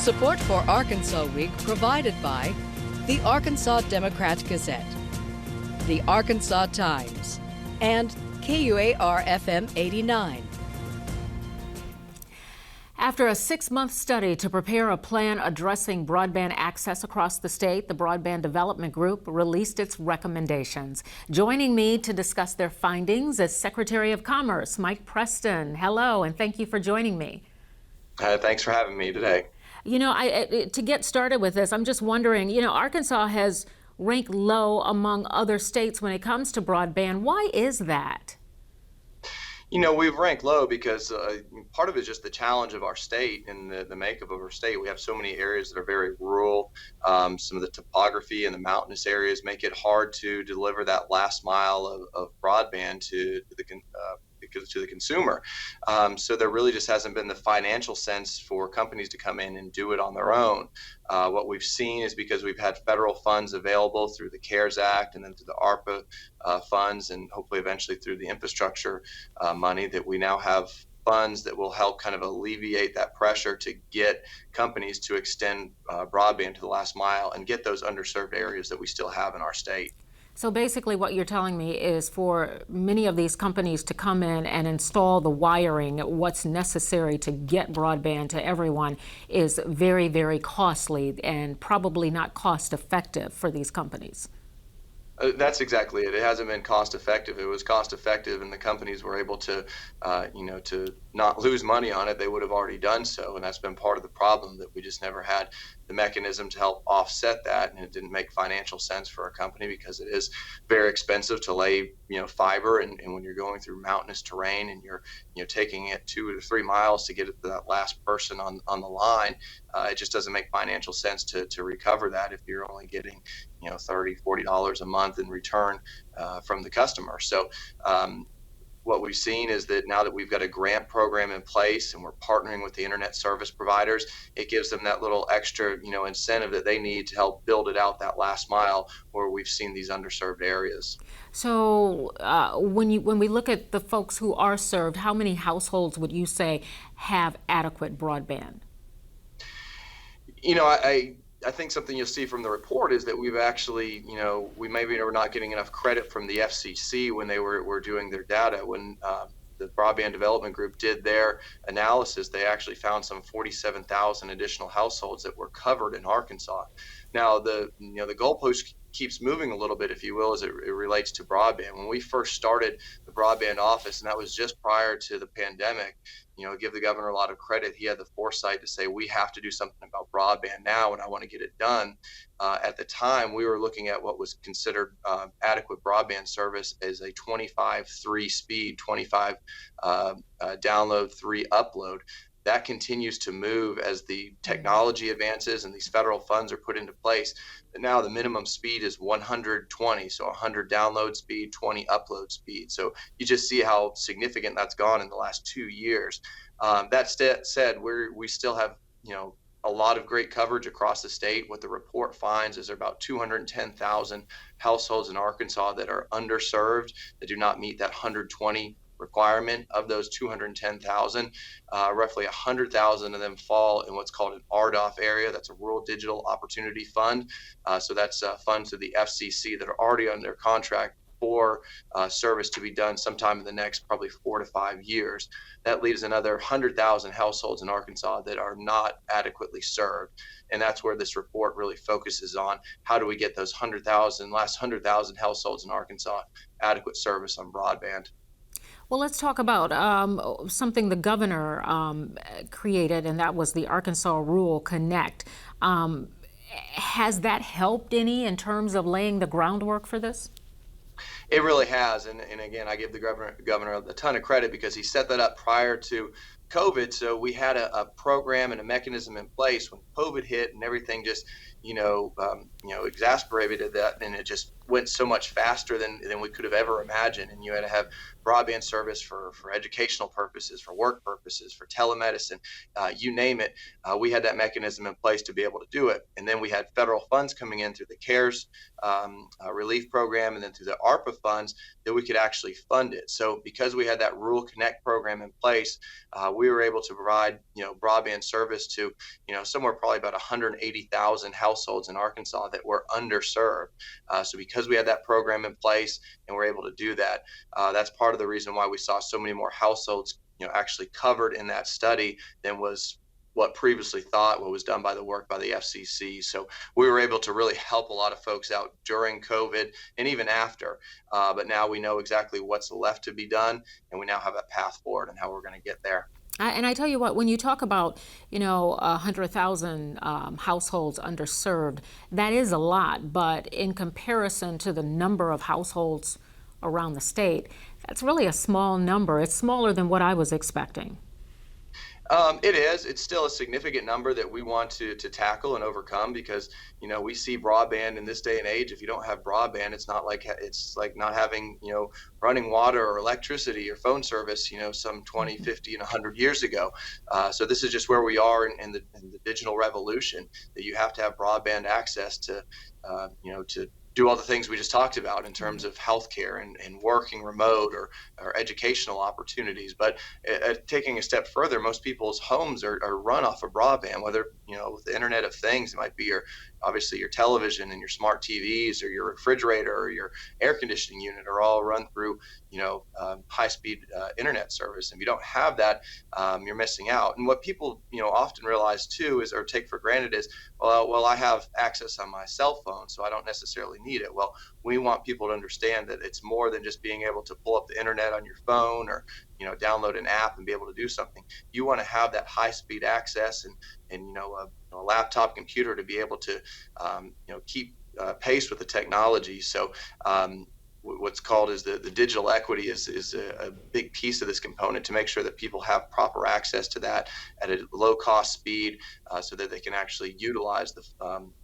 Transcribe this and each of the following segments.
Support for Arkansas Week provided by the Arkansas Democrat-Gazette, the Arkansas Times, and KUAR-FM 89. After a 6-month study to prepare a plan addressing broadband access across the state, the Broadband Development Group released its recommendations. Joining me to discuss their findings is Secretary of Commerce Mike Preston. Hello, and thank you for joining me. Thanks for having me today. You know, to get started with this, I'm just wondering, Arkansas has ranked low among other states when it comes to broadband. Why is that? We've ranked low because part of it is just the challenge of our state and the makeup of our state. We have so many areas that are very rural. Some of the topography and the mountainous areas make it hard to deliver that last mile of broadband to the consumer. So there really just hasn't been the financial sense for companies to come in and do it on their own. What we've seen is because we've had federal funds available through the CARES Act and then through the ARPA funds and hopefully eventually through the infrastructure money, that we now have funds that will help kind of alleviate that pressure to get companies to extend broadband to the last mile and get those underserved areas that we still have in our state. So basically what you're telling me is for many of these companies to come in and install the wiring, what's necessary to get broadband to everyone is very, very costly and probably not cost effective for these companies. That's exactly it. It hasn't been cost effective. It was cost effective and the companies were able to, to not lose money on it. They would have already done so. And that's been part of the problem, that we just never had the mechanism to help offset that. And it didn't make financial sense for a company because it is very expensive to lay, fiber. And when you're going through mountainous terrain and you're, taking it 2 to 3 miles to get it to that last person on the line, it just doesn't make financial sense to recover that if you're only getting, $30, $40 a month in return from the customer. So what we've seen is that now that we've got a grant program in place and we're partnering with the internet service providers, it gives them that little extra, incentive that they need to help build it out that last mile where we've seen these underserved areas. So when we look at the folks who are served, how many households would you say have adequate broadband? I think something you'll see from the report is that we've actually, we maybe are not getting enough credit from the FCC when they were doing their data. When the Broadband Development Group did their analysis, they actually found some 47,000 additional households that were covered in Arkansas. Now, the goalpost keeps moving a little bit, if you will, as it relates to broadband. When we first started the broadband office, and that was just prior to the pandemic, give the governor a lot of credit. He had the foresight to say, we have to do something about broadband now, and I want to get it done. At the time, we were looking at what was considered adequate broadband service as a 25/3 speed, 25 download, 3 upload. That continues to move as the technology advances and these federal funds are put into place. But now the minimum speed is 120, so 100 download speed, 20 upload speed. So you just see how significant that's gone in the last 2 years. That said, we still have, a lot of great coverage across the state. What the report finds is there are about 210,000 households in Arkansas that are underserved, that do not meet that 120 requirement. Of those 210,000, roughly 100,000 of them fall in what's called an RDOF area. That's a Rural Digital Opportunity Fund. So that's funds to the FCC that are already under contract for service to be done sometime in the next probably 4 to 5 years. That leaves another 100,000 households in Arkansas that are not adequately served. And that's where this report really focuses on: how do we get those last 100,000 households in Arkansas adequate service on broadband? Well, let's talk about something the governor created, and that was the Arkansas Rural Connect. Has that helped any in terms of laying the groundwork for this? It really has. And again, I give the governor a ton of credit because he set that up prior to COVID. So we had a program and a mechanism in place when COVID hit and everything just, exasperated that, and it just went so much faster than we could have ever imagined. And you had to have broadband service for educational purposes, for work purposes, for telemedicine, you name it. We had that mechanism in place to be able to do it. And then we had federal funds coming in through the CARES relief program, and then through the ARPA funds that we could actually fund it. So because we had that Rural Connect program in place, we were able to provide broadband service to somewhere probably about 180,000 households in Arkansas that were underserved. So because we had that program in place and we're able to do that, that's part of the reason why we saw so many more households actually covered in that study than was what previously thought, what was done by the work by the FCC. So we were able to really help a lot of folks out during COVID and even after. But now we know exactly what's left to be done, and we now have a path forward and how we're going to get there. And I tell you what, when you talk about, 100,000 households underserved, that is a lot. But in comparison to the number of households around the state, that's really a small number. It's smaller than what I was expecting. It is. It's still a significant number that we want to tackle and overcome, because we see broadband in this day and age. If you don't have broadband, it's like not having running water or electricity or phone service some 20, 50, and 100 years ago. So this is just where we are in the digital revolution, that you have to have broadband access to do all the things we just talked about in terms of healthcare and working remote or educational opportunities. But taking a step further, most people's homes are run off of broadband, whether, with the Internet of Things. It might be obviously your television and your smart TVs, or your refrigerator or your air conditioning unit are all run through, high-speed internet service. And if you don't have that, you're missing out. And what people, often realize too or take for granted is, well, I have access on my cell phone, so I don't necessarily need it. Well, we want people to understand that it's more than just being able to pull up the internet on your phone or download an app and be able to do something. You want to have that high-speed access and a laptop computer to be able to keep pace with the technology. So what's called is the digital equity is a big piece of this component, to make sure that people have proper access to that at a low cost speed, so that they can actually utilize the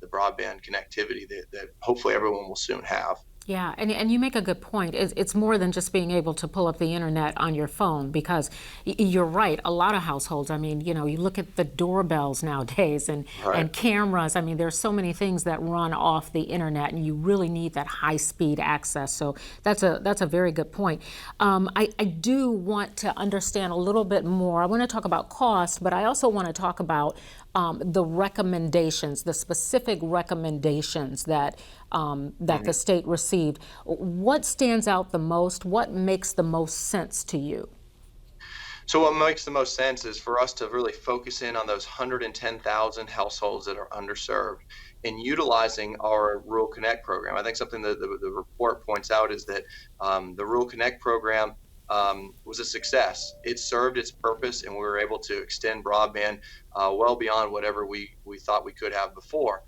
broadband connectivity that hopefully everyone will soon have. Yeah, and you make a good point. It's more than just being able to pull up the internet on your phone, because you're right. A lot of households, you look at the doorbells nowadays and cameras. There's so many things that run off the internet, and you really need that high-speed access. So that's a very good point. I do want to understand a little bit more. I want to talk about cost, but I also want to talk about the recommendations, the specific recommendations that the state received. What stands out the most? What makes the most sense to you? So what makes the most sense is for us to really focus in on those 110,000 households that are underserved, and utilizing our Rural Connect program. I think something that the report points out is that the Rural Connect program was a success. It served its purpose, and we were able to extend broadband well beyond whatever we thought we could have before.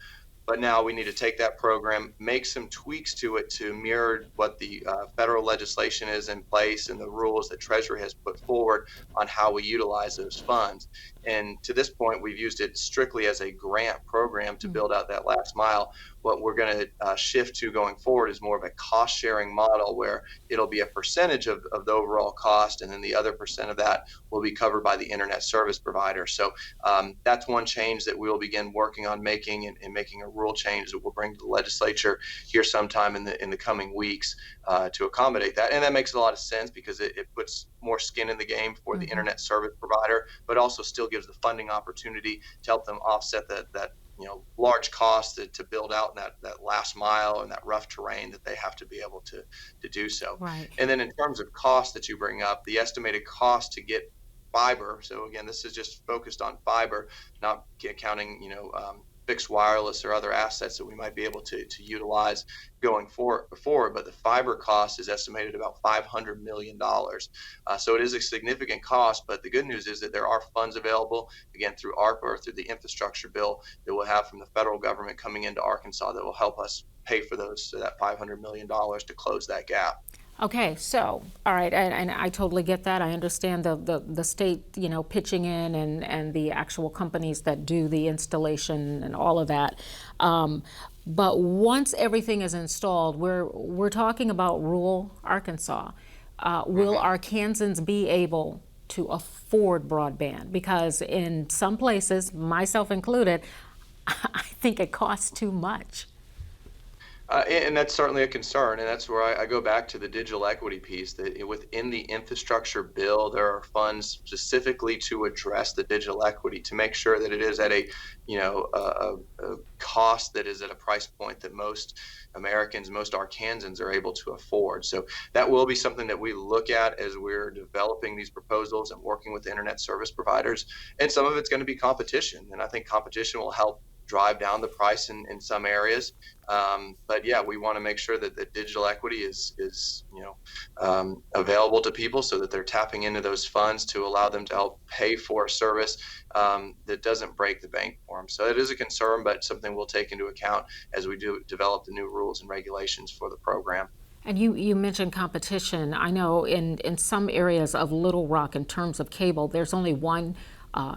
But now we need to take that program, make some tweaks to it to mirror what the federal legislation is in place and the rules that Treasury has put forward on how we utilize those funds. And to this point, we've used it strictly as a grant program to build out that last mile. What we're going to shift to going forward is more of a cost-sharing model, where it'll be a percentage of the overall cost, and then the other percent of that will be covered by the internet service provider. So that's one change that we will begin working on making, and making a rule change that we'll bring to the legislature here sometime in the coming weeks to accommodate that. And that makes a lot of sense, because it puts more skin in the game for the internet service provider, but also still gives the funding opportunity to help them offset that large cost to build out that last mile and that rough terrain that they have to be able to do so. Right. And then in terms of cost that you bring up, the estimated cost to get fiber. So again, this is just focused on fiber, not counting fixed wireless or other assets that we might be able to utilize going forward. But the fiber cost is estimated about $500 million. So it is a significant cost, but the good news is that there are funds available, again, through ARPA or through the infrastructure bill that we'll have from the federal government coming into Arkansas, that will help us pay for that $500 million to close that gap. Okay, so, all right, and I totally get that. I understand the state, pitching in and the actual companies that do the installation and all of that. But once everything is installed, we're talking about rural Arkansas. Will Arkansans be able to afford broadband? Because in some places, myself included, I think it costs too much. And that's certainly a concern, and that's where I go back to the digital equity piece. That within the infrastructure bill, there are funds specifically to address the digital equity, to make sure that it is at a cost that is at a price point that most Americans, most Arkansans are able to afford. So that will be something that we look at as we're developing these proposals and working with internet service providers. And some of it's going to be competition, and I think competition will help drive down the price in some areas. But yeah, we want to make sure that the digital equity is available to people, so that they're tapping into those funds to allow them to help pay for a service that doesn't break the bank for them. So it is a concern, but something we'll take into account as we do develop the new rules and regulations for the program. And you mentioned competition. I know in some areas of Little Rock, in terms of cable, there's only one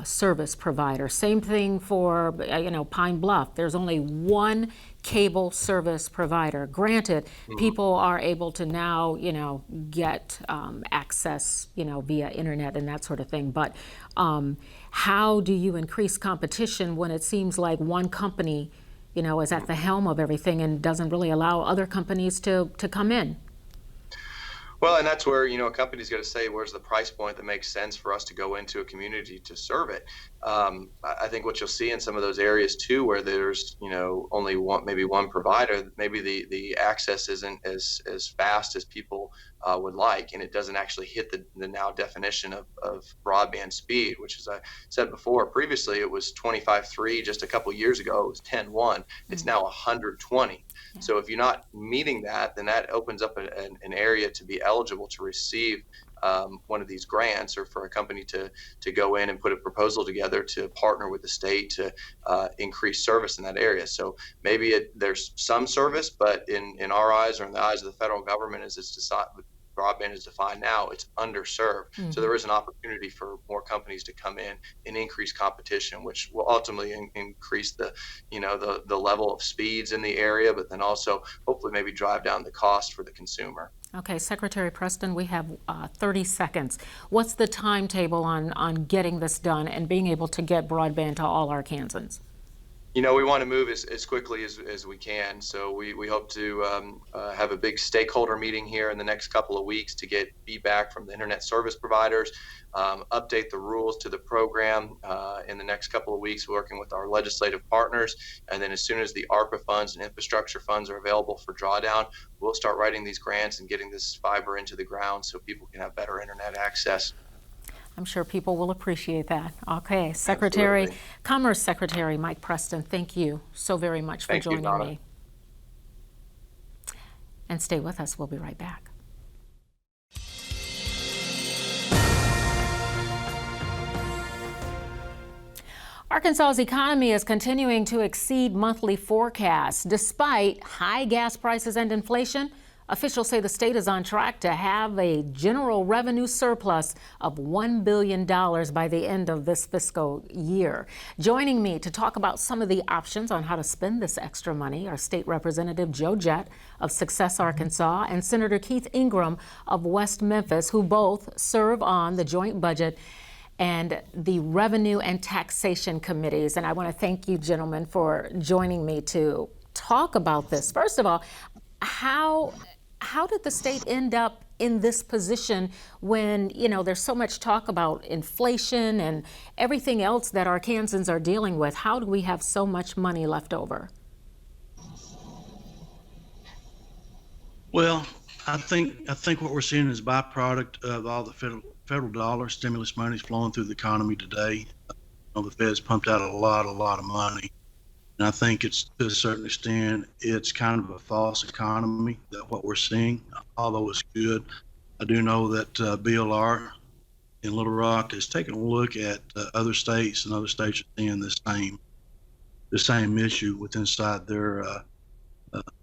service provider. Same thing for Pine Bluff. There's only one cable service provider. Granted, people are able to now get access via internet and that sort of thing. But how do you increase competition when it seems like one company is at the helm of everything and doesn't really allow other companies to come in? Well, and that's where, a company's got to say, where's the price point that makes sense for us to go into a community to serve it. I think what you'll see in some of those areas too, where there's, only maybe one provider, maybe the access isn't as fast as people would like, and it doesn't actually hit the now definition of broadband speed, which, as I said before, previously it was 25.3. Just a couple years ago, it was 10.1. It's now 120. Yeah. So if you're not meeting that, then that opens up an area to be eligible to receive one of these grants, or for a company to go in and put a proposal together to partner with the state to increase service in that area. So maybe there's some service, but in our eyes, or in the eyes of the federal government, as it's decided, broadband is defined now, it's underserved. So there is an opportunity for more companies to come in and increase competition, which will ultimately increase the level of speeds in the area, but then also hopefully maybe drive down the cost for the consumer. Okay, Secretary Preston, we have 30 seconds. What's the timetable on getting this done and being able to get broadband to all Arkansans? We want to move as quickly as we can. So we hope to have a big stakeholder meeting here in the next couple of weeks to get feedback from the internet service providers, update the rules to the program in the next couple of weeks, working with our legislative partners. And then as soon as the ARPA funds and infrastructure funds are available for drawdown, we'll start writing these grants and getting this fiber into the ground so people can have better internet access. I'm sure people will appreciate that. Okay, Absolutely. Commerce Secretary Mike Preston, thank you so very much for joining me. And stay with us, we'll be right back. Arkansas's economy is continuing to exceed monthly forecasts. Despite high gas prices and inflation, officials say the state is on track to have a general revenue surplus of $1 billion by the end of this fiscal year. Joining me to talk about some of the options on how to spend this extra money are State Representative Jett of Success, Arkansas, and Senator Keith Ingram of West Memphis, who both serve on the joint budget and the Revenue and Taxation Committees. And I want to thank you, gentlemen, for joining me to talk about this. First of all, how did the state end up in this position when, there's so much talk about inflation and everything else that Arkansans are dealing with? How do we have so much money left over? Well, I think what we're seeing is a byproduct of all the federal dollar stimulus money flowing through the economy today. The Fed's pumped out a lot of money. And I think it's, to a certain extent, it's kind of a false economy, that what we're seeing, although it's good. I do know that BLR in Little Rock is taking a look at other states, and other states are seeing the same issue with inside their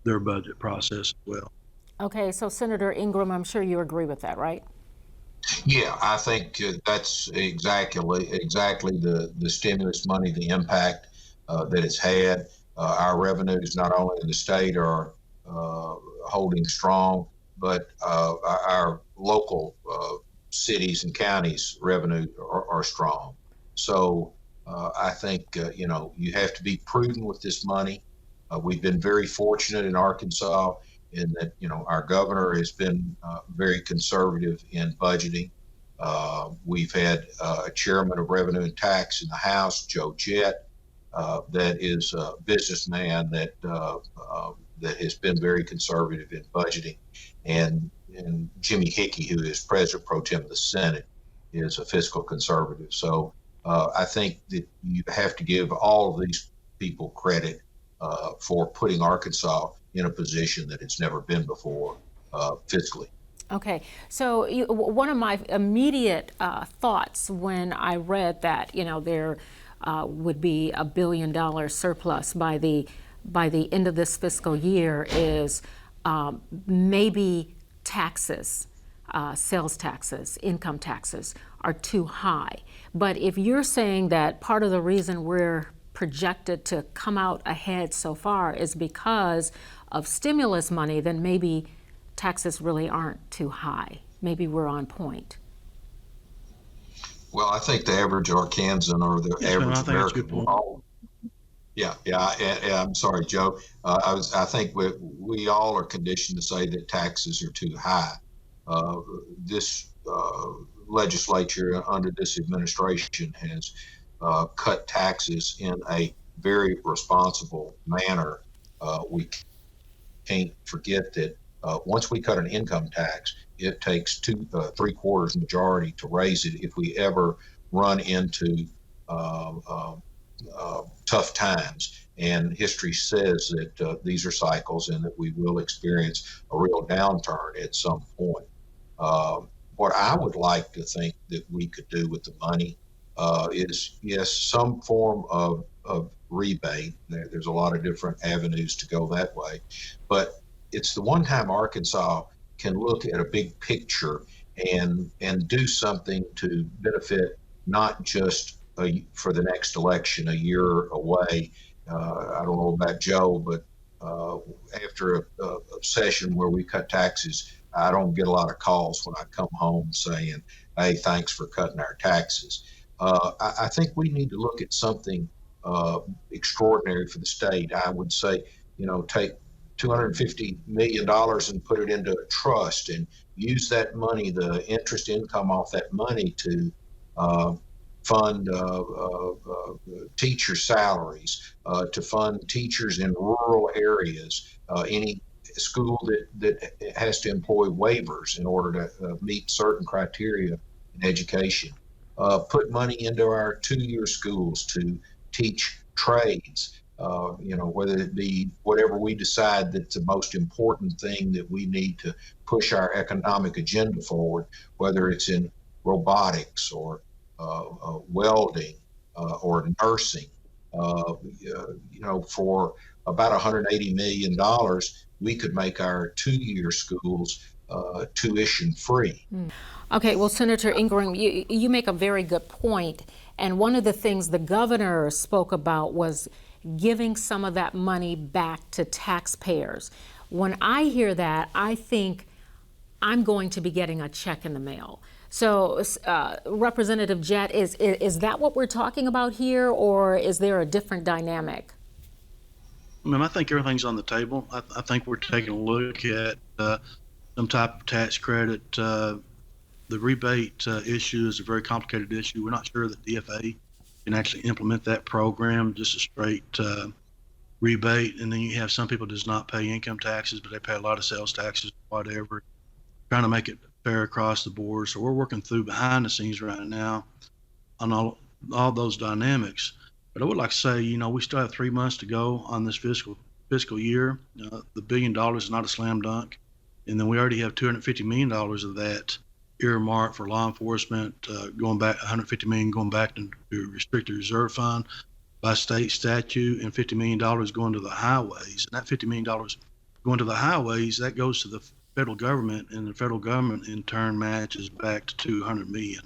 budget process as well. Okay, so Senator Ingram, I'm sure you agree with that, right? Yeah, I think that's exactly the stimulus money, the impact that it's had. Our revenues, not only in the state, are holding strong, but our local cities and counties' revenue are strong. So I think you have to be prudent with this money. We've been very fortunate in Arkansas in that our governor has been very conservative in budgeting. We've had a chairman of Revenue and Tax in the House, Jett, that is a businessman that has been very conservative in budgeting, and Jimmy Hickey, who is President Pro Tem of the Senate, is a fiscal conservative. So I think that you have to give all of these people credit for putting Arkansas in a position that it's never been before fiscally. Okay, so one of my immediate thoughts when I read that there would be $1 billion surplus by the end of this fiscal year is maybe taxes, sales taxes, income taxes are too high. But if you're saying that part of the reason we're projected to come out ahead so far is because of stimulus money, then maybe taxes really aren't too high. Maybe we're on point. Well, I think the average Arkansan or the average American, I'm sorry, Joe. I think we all are conditioned to say that taxes are too high. This legislature under this administration has cut taxes in a very responsible manner. We can't forget that once we cut an income tax, it takes 3/4 majority to raise it if we ever run into tough times. And history says that these are cycles and that we will experience a real downturn at some point. What I would like to think that we could do with the money is, yes, some form of rebate. There's a lot of different avenues to go that way. But it's the one time Arkansas can look at a big picture and do something to benefit not just for the next election a year away. I don't know about Joe, but after a session where we cut taxes, I don't get a lot of calls when I come home saying, hey, thanks for cutting our taxes. I think we need to look at something extraordinary for the state. I would say, take $250 million and put it into a trust and use that money, the interest income off that money, to fund teacher salaries, to fund teachers in rural areas, any school that has to employ waivers in order to meet certain criteria in education. Put money into our 2-year schools to teach trades, whether it be whatever we decide that's the most important thing that we need to push our economic agenda forward, whether it's in robotics or welding or nursing. For about $180 million, we could make our 2-year schools tuition free. Okay, well, Senator Ingram, you make a very good point. And one of the things the governor spoke about was giving some of that money back to taxpayers. When I hear that, I think I'm going to be getting a check in the mail. So, Representative Jett, is that what we're talking about here, or is there a different dynamic? I think everything's on the table. I think we're taking a look at some type of tax credit. The rebate issue is a very complicated issue. We're not sure that DFA can actually implement that program, just a straight rebate. And then you have some people does not pay income taxes, but they pay a lot of sales taxes, whatever, trying to make it fair across the board. So we're working through behind the scenes right now on all those dynamics. But I would like to say, we still have 3 months to go on this fiscal year. The $1 billion is not a slam dunk. And then we already have $250 million of that earmarked for law enforcement, going back $150 million going back to restricted reserve fund by state statute, and $50 million going to the highways. And that $50 million going to the highways, that goes to the federal government, and the federal government in turn matches back to $200 million.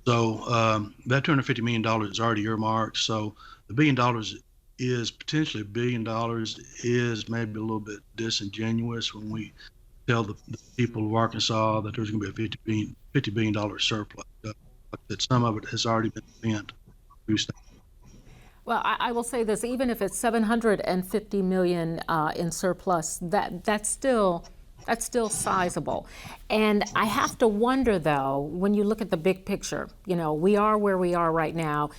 So that $250 million is already earmarked. So the $1 billion is potentially $1 billion is maybe a little bit disingenuous when we tell the people of Arkansas that there's going to be a $50 billion surplus. That some of it has already been spent. Well, I will say this: even if it's $750 million in surplus, that's still sizable. And I have to wonder, though, when you look at the big picture, we are where we are right now.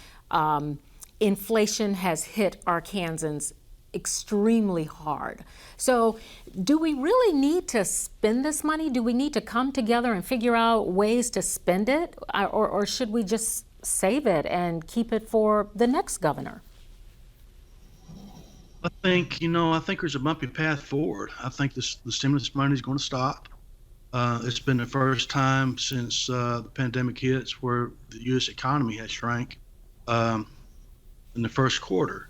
Inflation has hit Arkansans extremely hard. So do we really need to spend this money? Do we need to come together and figure out ways to spend it? Or should we just save it and keep it for the next governor? I think there's a bumpy path forward. I think the stimulus money is going to stop. It's been the first time since the pandemic hits where the U.S. economy has shrank in the first quarter.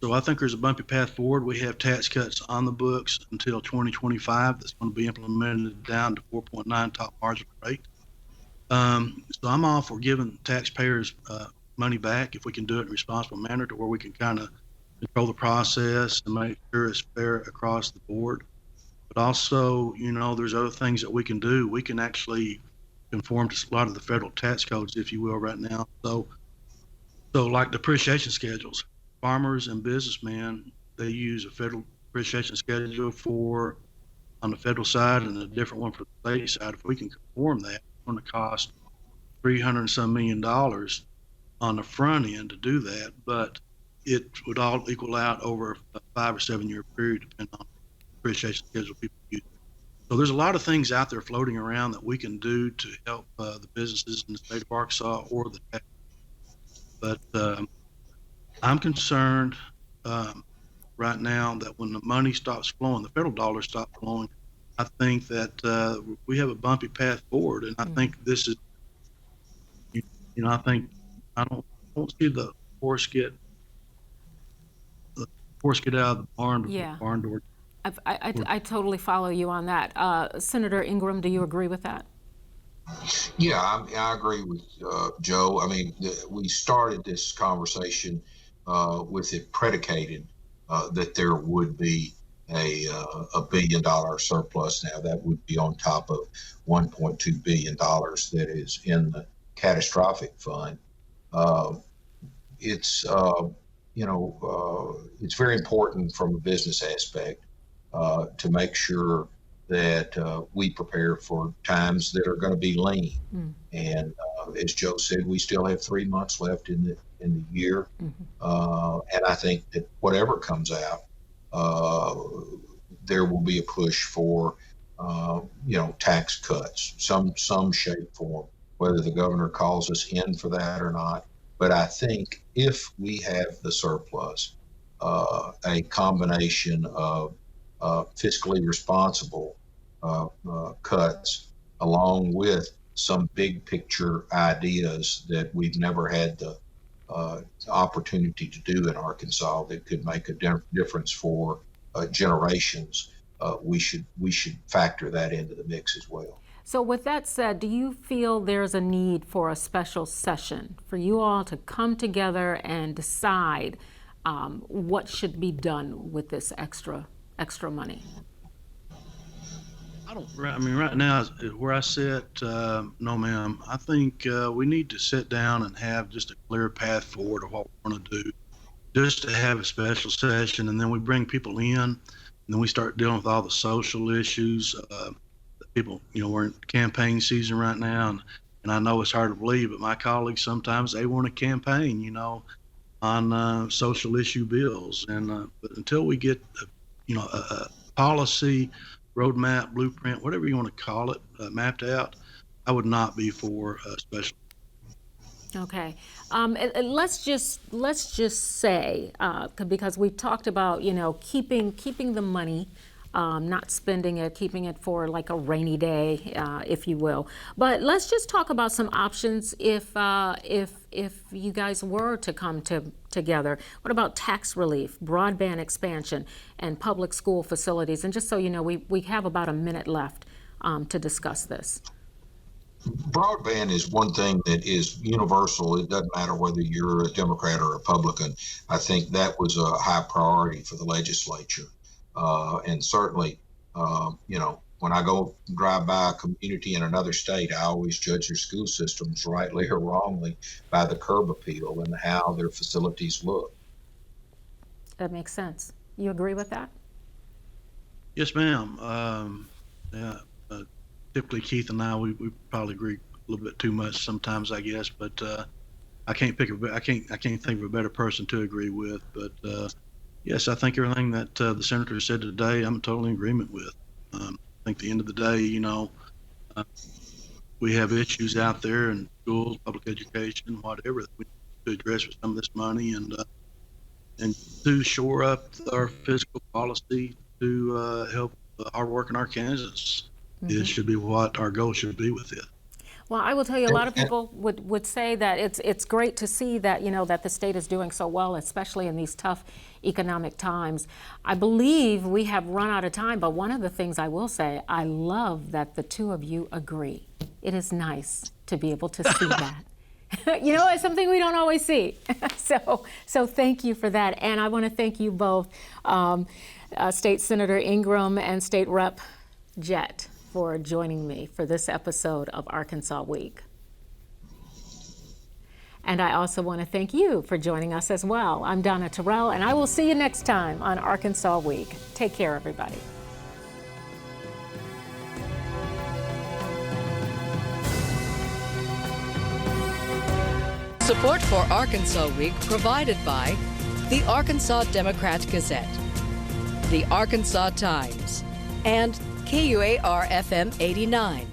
So I think there's a bumpy path forward. We have tax cuts on the books until 2025 that's going to be implemented down to 4.9 top marginal rate. So I'm all for giving taxpayers money back if we can do it in a responsible manner to where we can kind of control the process and make sure it's fair across the board. But also, there's other things that we can do. We can actually conform to a lot of the federal tax codes, if you will, right now. So like depreciation schedules. Farmers and businessmen, they use a federal depreciation schedule on the federal side and a different one for the state side. If we can conform that, it's going to cost $300 million on the front end to do that, but it would all equal out over a 5 or 7 year period, depending on the depreciation schedule people use. So there's a lot of things out there floating around that we can do to help the businesses in the state of Arkansas or the tax. But I'm concerned right now that when the money stops flowing, the federal dollars stop flowing, I think that we have a bumpy path forward. And I think this is, I don't see the horse get out of the barn before the barn door. I totally follow you on that. Senator Ingram, do you agree with that? Yeah, I agree with Joe. I mean, we started this conversation with it predicated that there would be a $1 billion surplus. Now that would be on top of $1.2 billion that is in the catastrophic fund. It's it's very important from a business aspect to make sure that we prepare for times that are going to be lean. And as Joe said, we still have 3 months left in the year. And I think that whatever comes out, there will be a push for, tax cuts, some shape, form, whether the governor calls us in for that or not. But I think if we have the surplus, a combination of fiscally responsible cuts, along with some big picture ideas that we've never had the opportunity to do in Arkansas that could make a difference for generations, we should factor that into the mix as well. So with that said, do you feel there's a need for a special session for you all to come together and decide what should be done with this extra money? Right now, where I sit, no, ma'am. I think we need to sit down and have just a clear path forward of what we want to do. Just to have a special session, and then we bring people in, and then we start dealing with all the social issues. People, we're in campaign season right now, and I know it's hard to believe, but my colleagues sometimes they want to campaign, on social issue bills. And but until we get, a policy roadmap, blueprint, whatever you want to call it, mapped out, I would not be for a special. Okay, let's just say because we've talked about keeping the money not spending it, keeping it for like a rainy day, if you will. But let's just talk about some options if you guys were to come together. What about tax relief, broadband expansion, and public school facilities? And just so you know, we have about a minute left to discuss this. Broadband is one thing that is universal. It doesn't matter whether you're a Democrat or Republican. I think that was a high priority for the legislature. And certainly, when I go drive by a community in another state, I always judge their school systems, rightly or wrongly, by the curb appeal and how their facilities look. That makes sense. You agree with that? Yes, ma'am. Typically, Keith and I, we probably agree a little bit too much sometimes, I guess. But I can't think of a better person to agree with. But yes, I think everything that the senator said today, I'm totally in agreement with. I think at the end of the day, we have issues out there in schools, public education, whatever, that we need to address with some of this money and to shore up our fiscal policy to help hardworking Arkansans. Mm-hmm. It should be what our goal should be with it. Well, I will tell you, a lot of people would say that it's great to see that, that the state is doing so well, especially in these tough economic times. I believe we have run out of time, but one of the things I will say, I love that the two of you agree. It is nice to be able to see that. It's something we don't always see. So thank you for that. And I want to thank you both, State Senator Ingram and State Rep Jett, for joining me for this episode of Arkansas Week. And I also want to thank you for joining us as well. I'm Donna Terrell, and I will see you next time on Arkansas Week. Take care, everybody. Support for Arkansas Week provided by the Arkansas Democrat-Gazette, the Arkansas Times, and KUAR-FM 89.